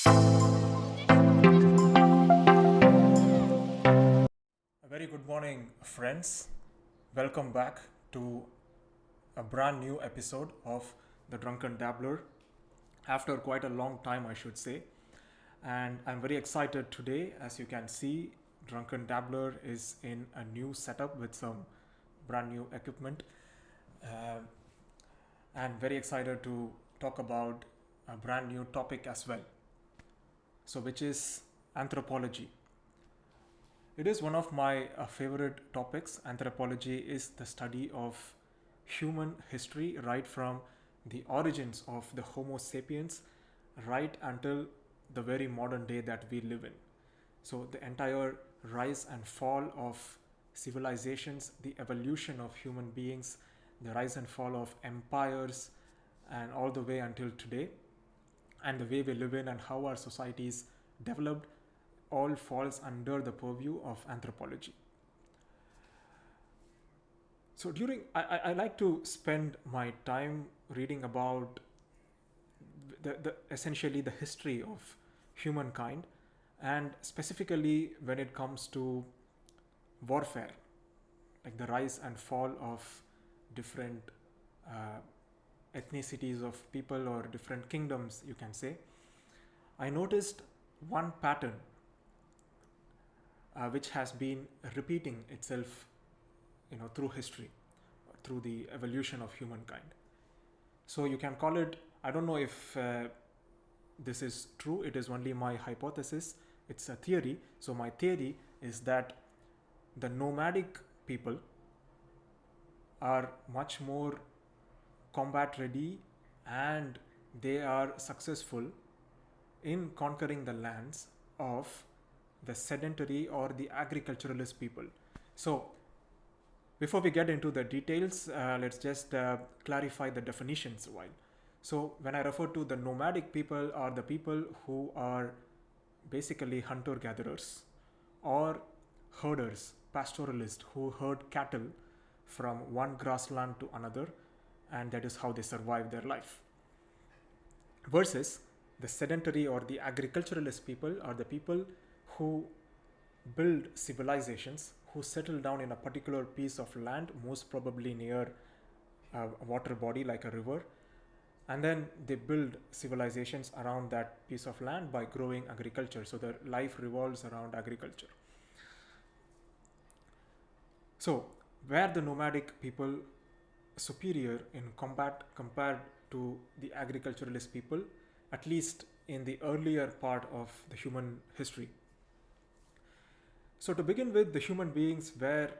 A very good morning, friends. Welcome back to a brand new episode of the Drunken Dabbler. After quite a long time, I should say. And I'm very excited today. As you can see, Drunken Dabbler is in a new setup with some brand new equipment. Uh, and very excited to talk about a brand new topic as well. So, which is anthropology. It is one of my favorite topics. Anthropology is the study of human history right from the origins of the Homo sapiens right until the very modern day that we live in. So, the entire rise and fall of civilizations, the evolution of human beings, the rise and fall of empires, and all the way until today, and the way we live in and how our societies developed all falls under the purview of anthropology. So I like to spend my time reading about the essentially the history of humankind, and specifically when it comes to warfare, like the rise and fall of different uh, ethnicities of people or different kingdoms, you can say. I noticed one pattern which has been repeating itself, through history, through the evolution of humankind. So you can call it, I don't know if this is true, it is only my hypothesis, it's a theory. So my theory is that the nomadic people are much more combat ready, and they are successful in conquering the lands of the sedentary or the agriculturalist people. So before we get into the details, let's just clarify the definitions a while. So, when I refer to the nomadic people, are the people who are basically hunter gatherers or herders, pastoralists who herd cattle from one grassland to another, and that is how they survive their life. Versus the sedentary or the agriculturalist people are the people who build civilizations, who settle down in a particular piece of land, most probably near a water body like a river, and then they build civilizations around that piece of land by growing agriculture. So their life revolves around agriculture. So, where the nomadic people superior in combat compared to the agriculturalist people, at least in the earlier part of the human history. So, to begin with, the human beings were,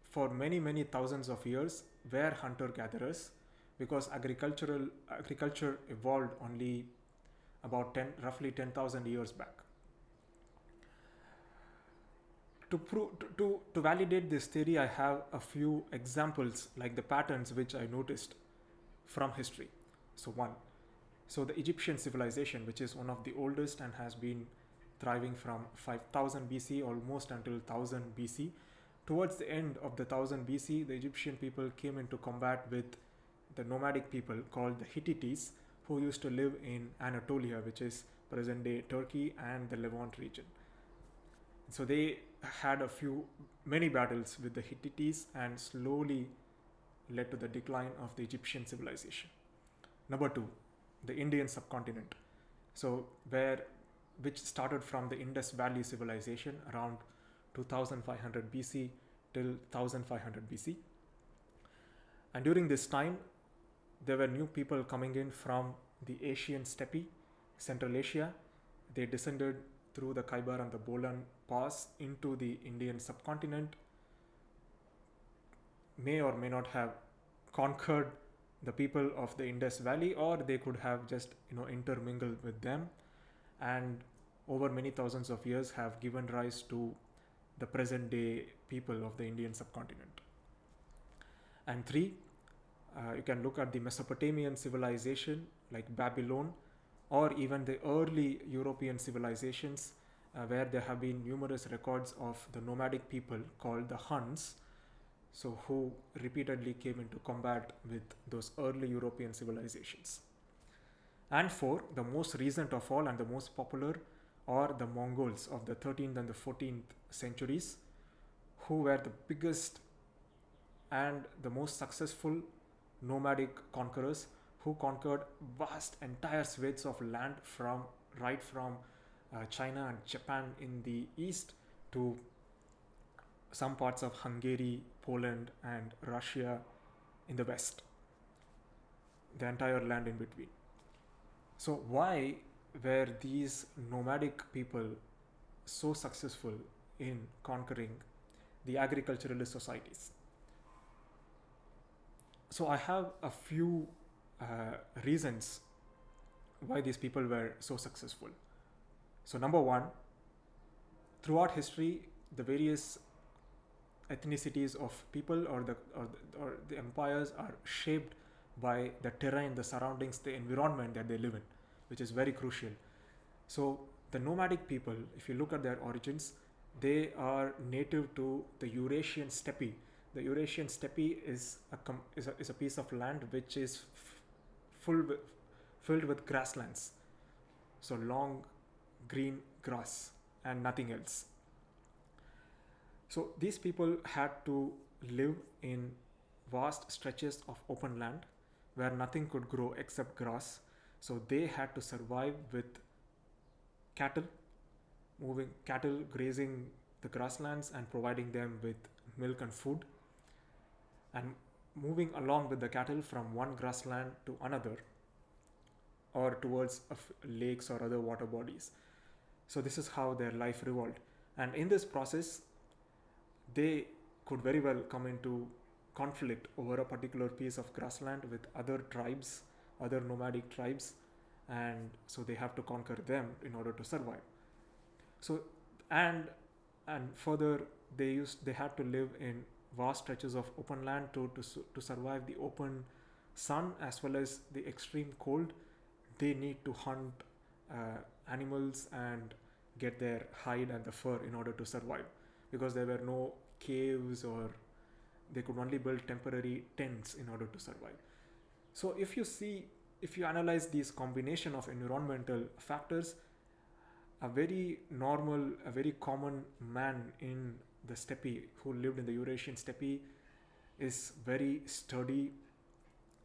for many, many thousands of years, were hunter gatherers, because agriculture evolved only about roughly 10,000 years back. To validate this theory, I have a few examples, like the patterns which I noticed from history. So one, so the Egyptian civilization, which is one of the oldest and has been thriving from 5000 BC almost until 1000 BC. Towards the end of the 1000 BC, the Egyptian people came into combat with the nomadic people called the Hittites, who used to live in Anatolia, which is present day Turkey and the Levant region. So they had many battles with the Hittites and slowly led to the decline of the Egyptian civilization. Number two, the Indian subcontinent. So which started from the Indus Valley civilization around 2500 BC till 1500 BC. And during this time, there were new people coming in from the Asian steppe, Central Asia. They descended through the Khyber and the Bolan pass into the Indian subcontinent, may or may not have conquered the people of the Indus Valley, or they could have just intermingled with them, and over many thousands of years have given rise to the present day people of the Indian subcontinent. And three, you can look at the Mesopotamian civilization like Babylon, or even the early European civilizations, where there have been numerous records of the nomadic people called the Huns, so who repeatedly came into combat with those early European civilizations. And four, the most recent of all and the most popular, are the Mongols of the 13th and the 14th centuries, who were the biggest and the most successful nomadic conquerors, who conquered vast entire swathes of land from right from China and Japan in the east to some parts of Hungary, Poland, and Russia in the west, the entire land in between. So, why were these nomadic people so successful in conquering the agriculturalist societies? So, I have a few reasons why these people were so successful. So, number one, throughout history, the various ethnicities of people or the empires are shaped by the terrain, the surroundings, the environment that they live in, which is very crucial. So the nomadic people, if you look at their origins, they are native to the Eurasian steppe. The Eurasian steppe is a piece of land which is filled with grasslands, so long green grass and nothing else. So these people had to live in vast stretches of open land where nothing could grow except grass. So they had to survive with cattle, grazing the grasslands and providing them with milk and food, and moving along with the cattle from one grassland to another or towards lakes or other water bodies. So this is how their life revolved. And in this process, they could very well come into conflict over a particular piece of grassland with other tribes, other nomadic tribes, and so they have to conquer them in order to survive. So and further, they had to live in vast stretches of open land to survive the open sun as well as the extreme cold. They need to hunt animals and get their hide and the fur in order to survive, because there were no caves, or they could only build temporary tents in order to survive. So if you analyze these combination of environmental factors, a very common man in the steppe who lived in the Eurasian steppe is very sturdy.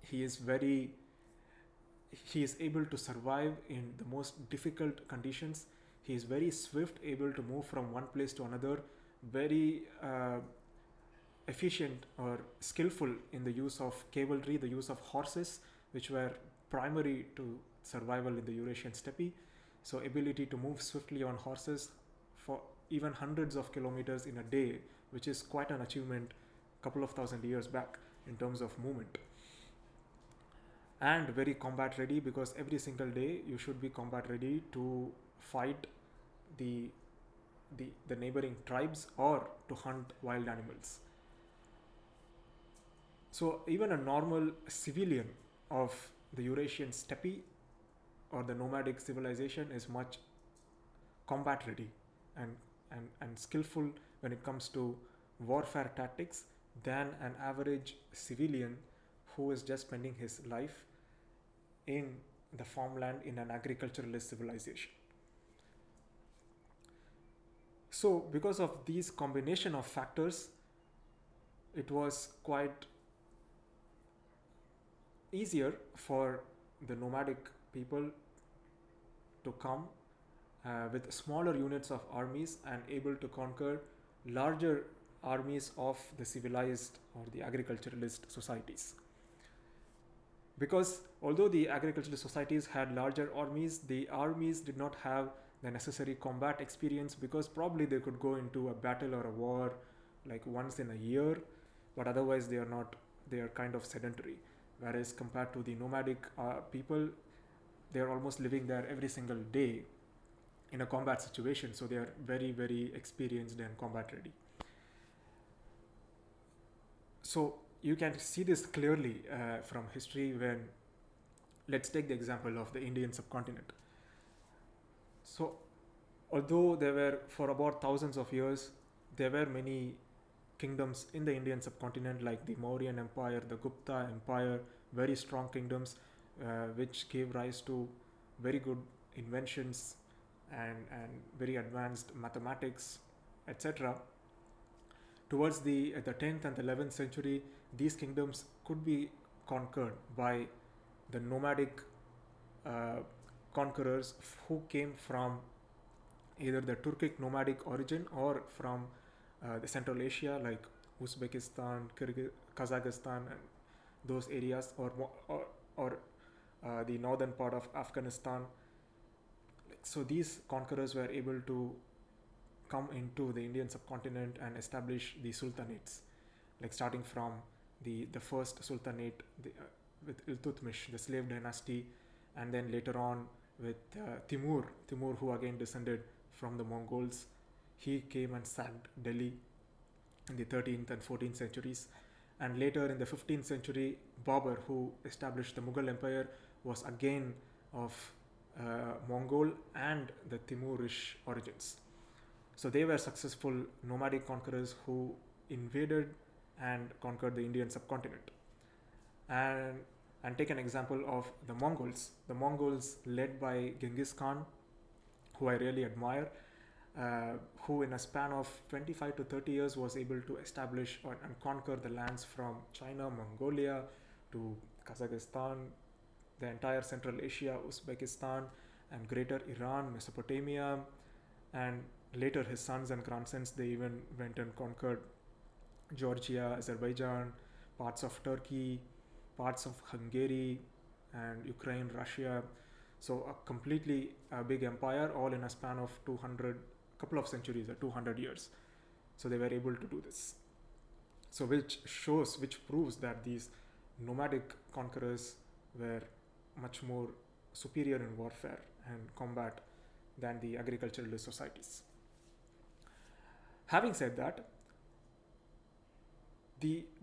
He is able to survive in the most difficult conditions. He is very swift, able to move from one place to another, very efficient or skillful in the use of cavalry, the use of horses, which were primary to survival in the Eurasian steppe. So ability to move swiftly on horses for even hundreds of kilometers in a day, which is quite an achievement a couple of thousand years back in terms of movement. And very combat ready, because every single day you should be combat ready to fight the neighboring tribes or to hunt wild animals. So even a normal civilian of the Eurasian steppe or the nomadic civilization is much combat ready and skillful when it comes to warfare tactics than an average civilian who is just spending his life in the farmland in an agriculturalist civilization. So because of these combination of factors, it was quite easier for the nomadic people to come with smaller units of armies and able to conquer larger armies of the civilized or the agriculturalist societies. Because although the agricultural societies had larger armies, the armies did not have the necessary combat experience, because probably they could go into a battle or a war like once in a year, but otherwise they are kind of sedentary. Whereas compared to the nomadic people, they are almost living there every single day in a combat situation, so they are very, very experienced and combat ready. So you can see this clearly from history when, let's take the example of the Indian subcontinent. So although there were, for about thousands of years, there were many kingdoms in the Indian subcontinent like the Mauryan Empire, the Gupta Empire, very strong kingdoms, which gave rise to very good inventions and very advanced mathematics, etc. Towards the 10th and 11th century, these kingdoms could be conquered by the nomadic uh, conquerors who came from either the Turkic nomadic origin or from the Central Asia like Uzbekistan, Kazakhstan, and those areas, or the northern part of Afghanistan. So these conquerors were able to come into the Indian subcontinent and establish the sultanates, like starting from the first sultanate with Iltutmish, the slave dynasty, and then later on with Timur, who again descended from the Mongols. He came and sacked Delhi in the 13th and 14th centuries. And later in the 15th century, Babur, who established the Mughal Empire, was again of Mongol and the Timurish origins. So they were successful nomadic conquerors who invaded and conquered the Indian subcontinent. And take an example of the Mongols. The Mongols, led by Genghis Khan, who I really admire, who in a span of 25 to 30 years was able to establish and conquer the lands from China, Mongolia to Kazakhstan, the entire Central Asia, Uzbekistan, and greater Iran, Mesopotamia, and later his sons and grandsons, they even went and conquered Georgia, Azerbaijan, parts of Turkey, parts of Hungary, and Ukraine, Russia. So a completely big empire, all in a span of couple of centuries or 200 years. So they were able to do this. So which proves that these nomadic conquerors were much more superior in warfare and combat than the agriculturalist societies. Having said that,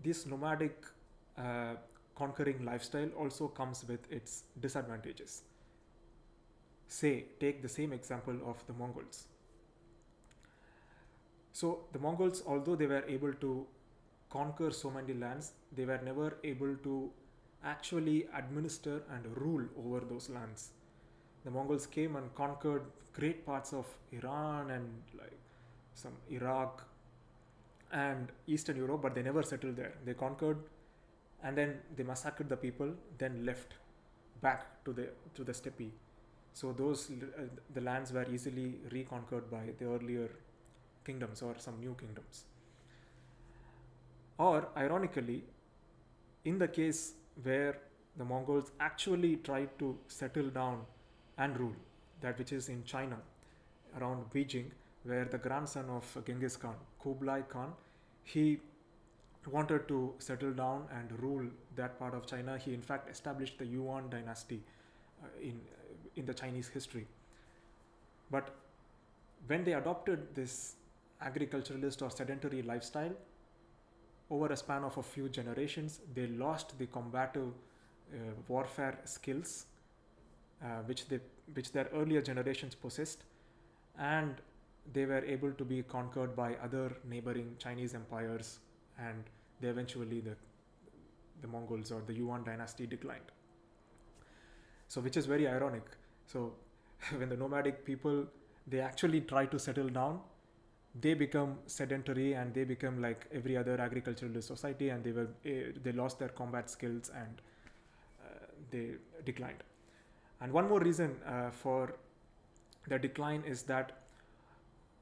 this nomadic conquering lifestyle also comes with its disadvantages. Take the same example of the Mongols. So the Mongols, although they were able to conquer so many lands, they were never able to actually administer and rule over those lands. The Mongols came and conquered great parts of Iran and like some Iraq and Eastern Europe, but they never settled there. They conquered and then they massacred the people, then left back to the steppe. So the lands were easily reconquered by the earlier kingdoms or some new kingdoms. Or ironically, in the case where the Mongols actually tried to settle down and rule, that which is in China, around Beijing, where the grandson of Genghis Khan, Kublai Khan, he wanted to settle down and rule that part of China. He in fact established the Yuan dynasty in the Chinese history. But when they adopted this agriculturalist or sedentary lifestyle, over a span of a few generations, they lost the combative warfare skills which their earlier generations possessed, and they were able to be conquered by other neighboring Chinese empires, and they eventually the Mongols or the Yuan dynasty declined. So which is very ironic. So when the nomadic people, they actually try to settle down, they become sedentary and they become like every other agriculturalist society, and they lost their combat skills and they declined. And one more reason for the decline is that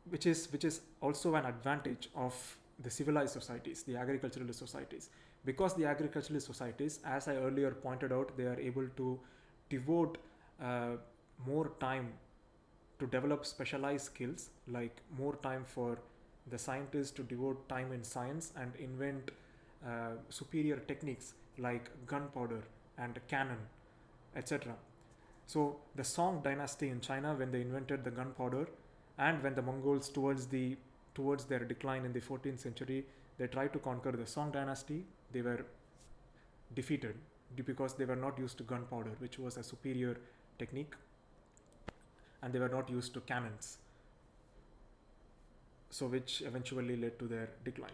which is also an advantage of the civilized societies, the agriculturalist societies, because the agriculturalist societies, as I earlier pointed out, they are able to devote more time to develop specialized skills, like more time for the scientists to devote time in science and invent superior techniques like gunpowder and cannon, etc. So the Song dynasty in China, when they invented the gunpowder, and when the Mongols towards their decline in the 14th century, they tried to conquer the Song dynasty, they were defeated because they were not used to gunpowder, which was a superior technique, and they were not used to cannons, so which eventually led to their decline.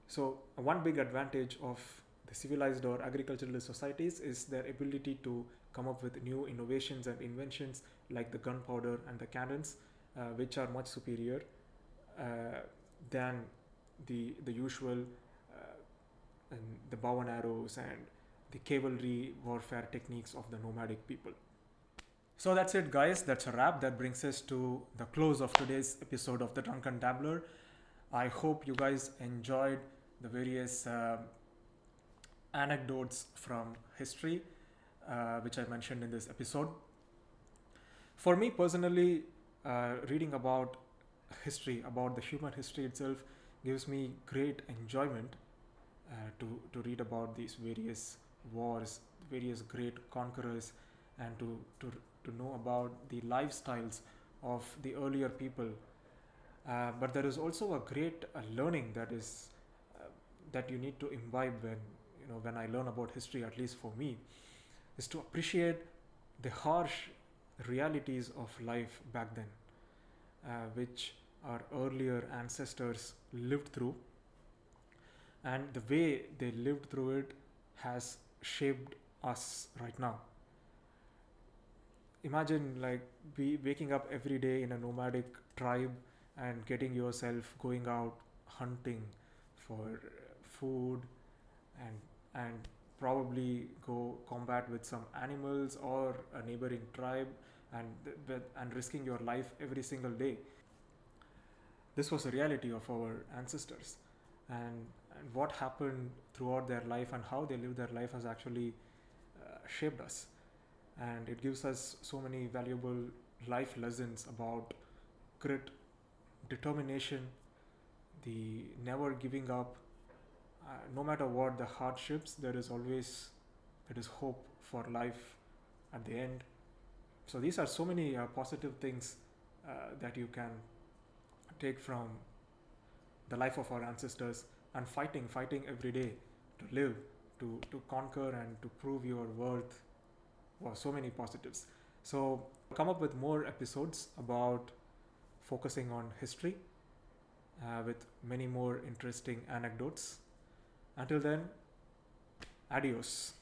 So one big advantage of the civilized or agriculturalist societies is their ability to come up with new innovations and inventions like the gunpowder and the cannons, which are much superior uh, than the usual and the bow and arrows and the cavalry warfare techniques of the nomadic people. So that's it, guys. That's a wrap. That brings us to the close of today's episode of the Drunken Dabbler. I hope you guys enjoyed the various anecdotes from history, which I mentioned in this episode. For me personally, reading about history, about the human history itself, gives me great enjoyment to read about these various wars, various great conquerors, and to know about the lifestyles of the earlier people. But there is also a great learning that you need to imbibe when I learn about history, at least for me, is to appreciate the harsh realities of life back then, which our earlier ancestors lived through, and the way they lived through it has shaped us right now. Imagine like waking up every day in a nomadic tribe and getting yourself going out hunting for food, and and probably go combat with some animals or a neighboring tribe, and risking your life every single day. This was a reality of our ancestors, and what happened throughout their life and how they lived their life has actually shaped us, and it gives us so many valuable life lessons about grit, determination, the never giving up. No matter what the hardships, there is hope for life at the end. So these are so many positive things that you can take from the life of our ancestors, and fighting every day to live, to conquer, and to prove your worth. Wow, so many positives. So come up with more episodes about focusing on history with many more interesting anecdotes. Until then, adios.